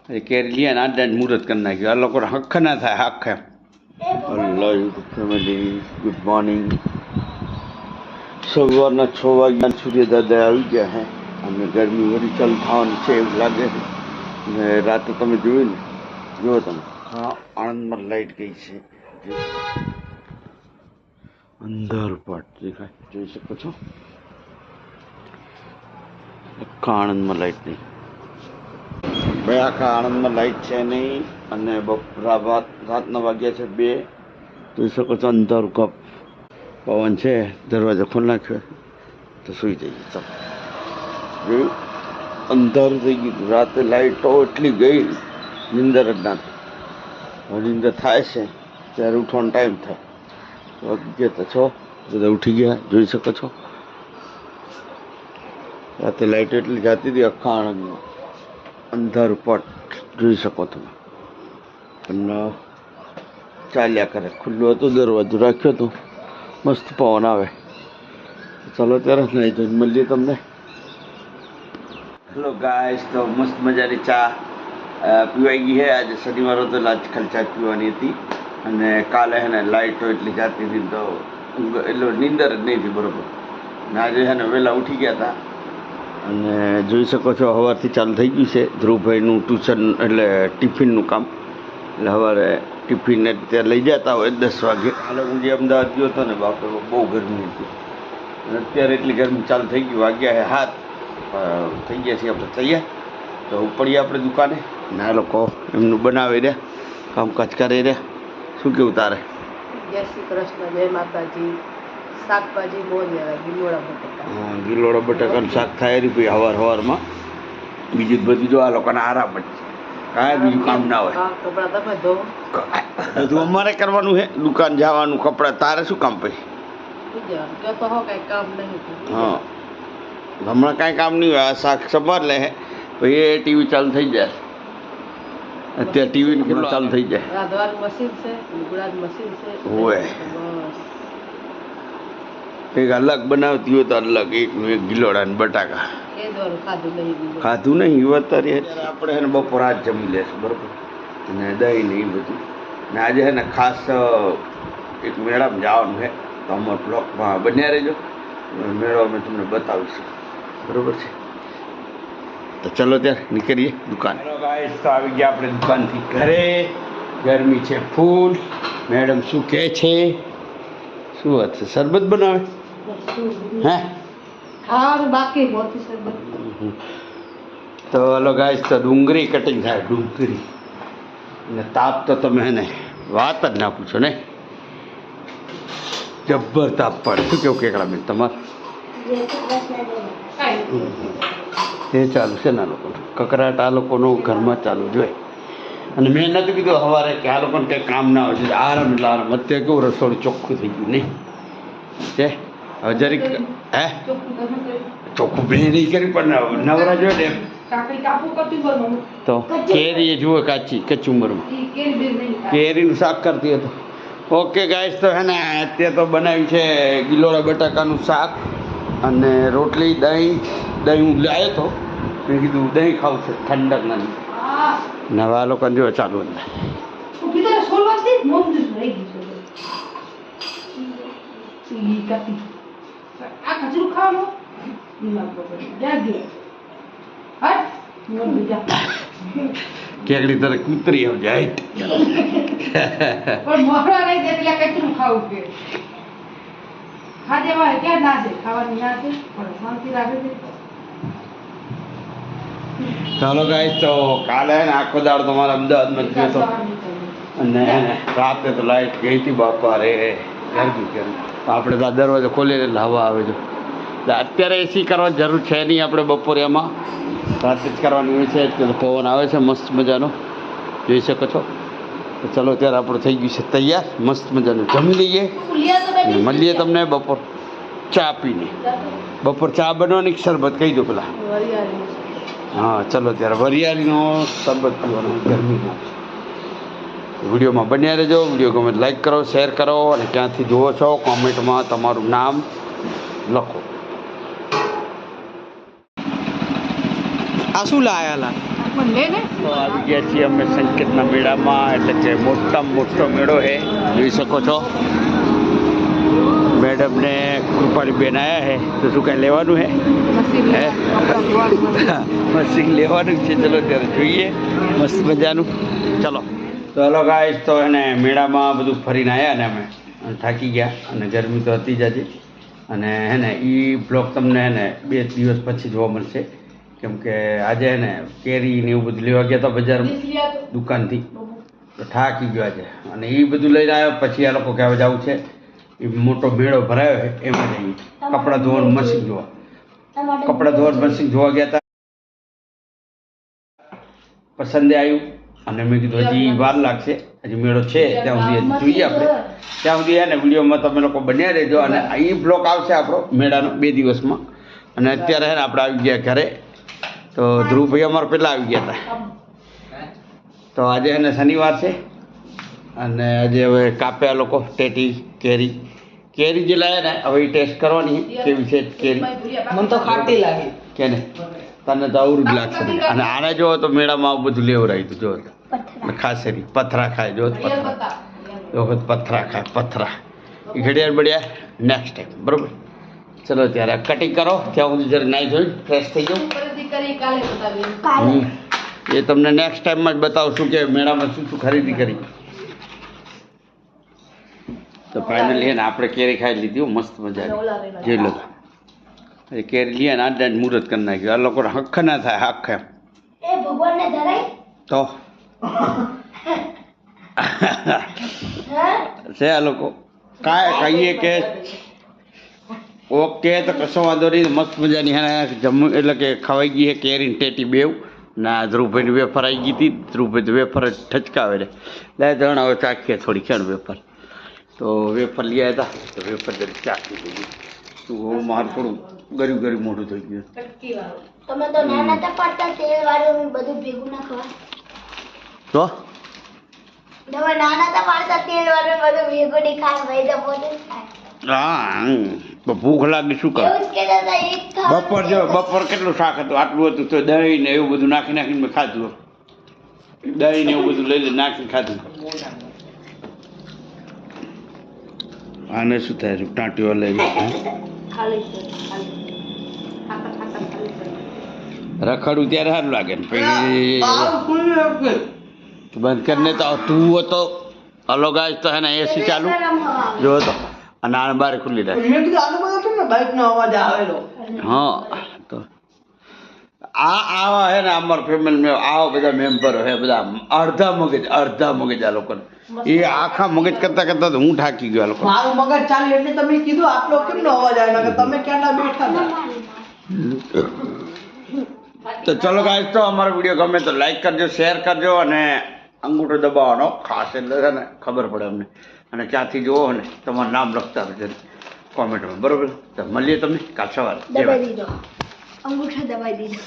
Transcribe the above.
કેરી લે ને આજ મુહૂર્ત કરી નાખ્યું. આ લોકો હખ ના થાય હખ એમ. Hello YouTube family, good morning. સવારના 6 વાગ્યા સૂર્ય દાદા આવી ગયા હે અને ગરમી વળી ચાલુ થવાની છે એવું લાગે છે. ને રાતે તમે જોયું ને, જુઓ તમે, હા આણંદમાં લાઈટ ગઈ છે. અંદર પાટ દેખાય, જોઈ શકો છો. આખા આણંદમાં લાઈટ નહીં, ભાઈ આખા આણંદમાં લાઈટ છે નહીં. અને રાતના વાગ્યા છે 2. જોઈ શકો છો અંદર કપ પવન છે. દરવાજો ખોલી નાખ્યો તો સુઈ જઈએ. ચાલો જોયું, અંધારું થઈ ગયું. રાતે લાઈટો એટલી ગઈ, નીંદર જ ના થઈ. હવે નીંદર થાય છે ત્યારે ઉઠવાનો ટાઈમ થાય. વાગ્યા તો 6, બધા ઉઠી ગયા, જોઈ શકો છો. રાતે લાઈટ એટલી જતી હતી આખા આણંદમાં, અંધારું પટ જોઈ શકો તમે. પણ ચાલ્યા કરે. ખુલ્લું હતું, દરવાજો રાખ્યો હતો, મસ્ત પવન આવે. ચાલો ત્યારે નહીં તો મળીએ તમને. હેલો ગાઈસ, તો મસ્ત મજાની ચા પીવાઈ ગઈ છે. આજે શનિવાર હતો એટલે આજ ખાલી ચા પીવાની હતી. અને કાલે છે ને લાઇટો એટલી જાતી હતી તો એટલો નીંદર જ નહીં હતી બરાબર. ને આજે છે ને વહેલા ઉઠી ગયા હતા. અને જોઈ શકો છો સવારથી ચાલુ થઈ ગયું છે ધ્રુવભાઈનું ટ્યુશન એટલે ટિફિનનું કામ. એટલે સવારે ટિફિન ત્યાં લઈ જતા હોય 10 વાગે. હાલે હું જે અમદાવાદ ગયો હતો ને બાપરે, બહુ ગરમી હતી. અને અત્યારે એટલી ગરમી ચાલુ થઈ ગઈ. વાગ્યા છે 7, થઈ ગયા છીએ આપણે તૈયાર. તો ઉપડીએ આપણે દુકાને. ને આ લોકો એમનું બનાવી રહ્યા, કામકાજ કરી રહ્યા. શું કેવું તારે? જય શ્રી કૃષ્ણ, જય માતાજી. શાકભાજી બહુ જ આવે, ગિલોડા બટાકા. હા, ગિલોડા બટાકાનું શાક થાય રહી સવારમાં. બીજું બધું જો આ લોકોને આરામ જ છે, કાંઈ બીજું કામ ના હોય. કપડા તમે ધો, બધું અમારે કરવાનું છે. દુકાન જવાનું, કપડાં. તારે શું કામ પછી? તો હો કઈ કામ નહીં. હા, હમણાં કાંઈ કામ નહીં હોય. આ શાક સંભાળ લે પછી એ ટીવી ચાલુ થઈ જાય. અત્યારે ટીવી કેટલું ચાલુ થઈ જાય. રાંધવાનું મશીન છે, લુગડાનું મશીન છે. હોય કંઈક અલગ બનાવતી હોય તો અલગ, એકનું એક ગિલોડા ને બટાકા. ખાધું નહીં અત્યારે. આપણે છે ને બપોર આજ જમી લેશું બરાબર. અને દહીં ને એ બધું. ને આજે છે ને ખાસ એક મેળામાં જવાનું છે, તો અમારા બ્લોકમાં બન્યા રહેજો. મેળો અમે તમને બતાવીશું બરાબર છે. તો ચલો ત્યારે નીકળીએ દુકાન. હેલો ગાઈસ, તો આવી ગયા આપણે દુકાનથી ઘરે. ગરમી છે ફૂલ. મેડમ શું કહે છે? શું વાત છે? શરબત બનાવે? હે ખાવાનું બાકી મોતી શરબત. તો હલો ગાઈસ, તો ડુંગળી કટિંગ થાય. ડુંગળી ને તાપ તો તમે હે ને વાત જ ના પૂછો ને, જબ્બર તાપ પડે. શું કેવું કેકડા બેન તમારે? એ ચાલુ છે ને આ લોકો કકરાટ, આ લોકોનું ઘરમાં ચાલુ જોઈએ. અને મેં નથી કીધું સવારે કે આ લોકોને કંઈ કામ ના હોય છે, આરામ એટલે આરામ. અત્યારે કેવું રસોડું ચોખ્ખું થઈ ગયું નહીં છે. હવે જરીક હે ચોખ્ખું બે નહીં કરી પણ નવરા જોઈએ ને એમ. તો કેરી એ જુઓ કાચી કચુંબરમાં કેરીનું શાક કરતી હતો. ઓકે ગાઈસ, તો હે ને અત્યારે તો બનાવ્યું છે ગિલોડા બટાકાનું શાક અને રોટલી, દહીં. દહીં હું લાવ્યો હતો, મેં કીધું દહીં ખાવું છે ઠંડક ના. નવા લોકોને જો ચાલુ અંદર કેકડી તારે કૂતરી આવ જાય. ચાલો ગાઈસ, તો કાલે ને આખો દાડો તમારા અમદાવાદમાં જ ગયો હતો. અને રાતે તો લાઈટ ગઈ હતી બાપા રે, ગરમી ગરમી. તો આપણે તો દરવાજો ખોલીને એટલે હવા આવે છે. અત્યારે એસી કરવાની જરૂર છે નહીં. આપણે બપોરે એમાં રાતે જ કરવાની હોય છે. એટલે પવન આવે છે મસ્ત મજાનો, જોઈ શકો છો. તો ચલો ત્યારે આપણું થઈ ગયું છે તૈયાર. મસ્ત મજાનું જમી લઈએ. મળીએ તમને બપોર ચા પીને. બપોર ચા બનવાની શરબત કહી દો પેલા. હા ચલો ત્યારે વરિયાળીનો શરબત પીવાનો ગરમીમાં. વિડીયોમાં બન્યા રહેજો. વિડીયો ગમે લાઈક કરો, શેર કરો અને ક્યાંથી જુઓ છો કોમેન્ટમાં તમારું નામ લખો. આ શું લાયા લા? તો આવી ગયા છીએ અમે સંકેતના મેળામાં, એટલે કે મોટામાં મોટો મેળો છે, જોઈ શકો છો. મેડમ ને કૃપાલી બેન આવ્યા છે, તો શું કાંઈ લેવાનું છે? મશીન લેવાનું છે. ચલો ત્યારે જોઈએ મસ્ત મજાનું. ચલો તો હલો ગાઈસ, તો એને મેળામાં બધું ફરીને આવ્યા ને અમે, અને થાકી ગયા, અને ગરમી તો હતી જ આજે. અને હે ને એ બ્લોગ તમને હે ને 2 દિવસ પછી જોવા મળશે, કેમ કે આજે હે ને કેરી ને એવું બધું લેવા ગયા હતા બજારમાં દુકાનથી, તો થાકી ગયો આજે. અને એ બધું લઈને આવ્યો પછી આ લોકો કહેવા જવું છે એ મોટો મેળો ભરાયો છે, એમાં જઈએ કપડાં ધોવાનું મશીન જોવા. કપડાં ધોવાનું મશીન જોવા ગયા હતા, પસંદે આવ્યું. અને મેં કીધું હજી વાર લાગશે, હજી મેળો છે ત્યાં સુધી હજી જોઈએ આપણે. ત્યાં સુધી એને વિડીયોમાં તમે લોકો બન્યા રહેજો. અને એ બ્લોક આવશે આપણો મેળાનો 2 દિવસમાં. અને અત્યારે હે ને આપણે આવી ગયા ઘરે. તો ધ્રુવભાઈ અમારે પહેલાં આવી ગયા હતા. તો આજે એને શનિવાર છે, અને આજે હવે કાપ્યા લોકો ટેટી કેરી જે લાવ્યા ને, હવે એ ટેસ્ટ કરવાની કેવી છે કેરી. મને તો ખાટી લાગી. કેને તને તો અવરું જ લાગશે. અને આને જો તો મેળામાં આવું બધું લેવરાયું હતું, જો ખાસ કરી પથરા ખાય, જો પથરા ખાય પથરા. એ ઘડિયાળ બળિયા નેક્સ્ટ ટાઈમ, બરાબર. ચલો ત્યારે કટિંગ કરો, ત્યાં સુધી જરા નાઈ ધોઈ ફ્રેશ થઈ જાઉં. એ તમને નેક્સ્ટ ટાઈમમાં જ બતાવશું કે મેળામાં શું શું ખરીદી કરી. તો ફાઇનલી હે ને આપણે કેરી ખાઈ લીધી, મસ્ત મજાની. જે લોકો કેરી લઈએ ને આજ મુહૂર્ત કરી નાખ્યું. આ લોકોને હક ના થાય, હક એમ તો છે આ લોકો કાંઈ કહીએ કે ઓકે તો કશો વાંધો નહીં. મસ્ત મજાની હે જમવું, એટલે કે ખવાઈ ગઈ છે કેરી ટેટી બેવ. ના ધ્રુવભાઈની વેફર આવી ગઈ હતી, ધ્રુવભાઈ તો વેફર જ ઠચકાવે છે. લે જણ હવે ચાખીએ થોડી ખેણ વેફર. તો વેફર લઈ આવ્યા હતા, તો વેફર જરી ચાખી દીધી. તું હું મારું થોડું ગર્યું મોઢું થઈ ગયું. તમે તો નાના હતા પડતા તેલ વાળું બધું ભેગું ના ખવાય. તો તમે નાના હતા પડતા તેલ વાળું બધું ભેગું નહીં ખાય, ભાઈ તો પોતે જ ખાય. હા, તો ભૂખ લાગી શું કર. એવું જ કહેતા હતા, એક ખાવાનું. બપોર કેટલું શાક હતું, આટલું હતું, તો દહીં ને એવું બધું નાખીને મેં ખાધું. દહીં ને એવું બધું લઈ નાખીને ખાધું. આને શું થાય ટાંટીઓ લઈ રખડું ત્યારે સારું લાગે ને પછી બંધ કરીને. તો તું હતો અલગ આજ તો હે ને એસી ચાલુ જો તો, અને આને બારે ખુલ્લી રાખે. હા, તો આવા હે ને અમારા ફેમિલી આવા બધા મેમ્બરો હે, બધા અડધા મગજ આ લોકોને. એ આખા મગજ કરતા કરતા તો હું થાકી ગયો. આ લોકો મારું મગજ ચાલે એટલે તમે કીધું આટલો કેમનો અવાજ આવે, કે તમે ક્યાં બેઠા હતા. તો ચલો ગાઈસ, તો અમારો વિડીયો ગમે તો લાઈક કરજો, શેર કરજો, અને અંગૂઠો દબાવવાનો ખાસ, એટલે છે ને ખબર પડે અમને. અને ક્યાંથી જોવો ને તમારું નામ લખતા રહેજો કોમેન્ટમાં, બરોબર. તો મળીએ તમને કાલ સવારે. દબાઈ દીધો, અંગૂઠો દબાઈ દીધો.